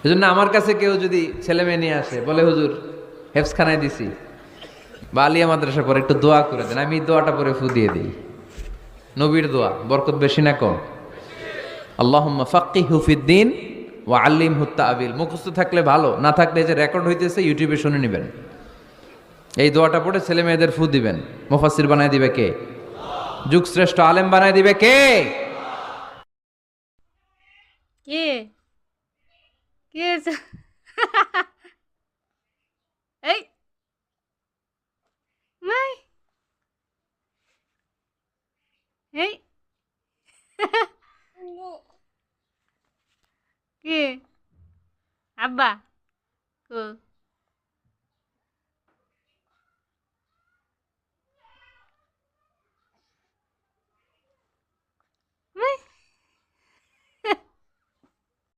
এজন্য আমার কাছে কেউ যদি ছেলে মেয়ে নিয়ে আসে বলে হুজুর হেফসখানায় দিছি বা আলিয়া মাদ্রাসা পরে একটু দোয়া করে দেন, আমি দোয়াটা পরে ফু দিয়ে দিই। নবীর দোয়া বরকত বেশি না কম? আল্লাহুম্মা ফাক্কিহু ফিদ্দিন ওয়া আল্লিমহু তা'বিল। মুখস্থ থাকলে ভালো, না থাকলে যে রেকর্ড হইতেছে ইউটিউবে শুনে নেবেন। এই দোয়াটা পড়ে ছেলে মেয়েদের ফু দিবেন। মুফাসসির বানায় দিবে কে? যুগ শ্রেষ্ঠ আলেম বানায় দিবে কে? কে কে এই মাই এই কে আব্বা কো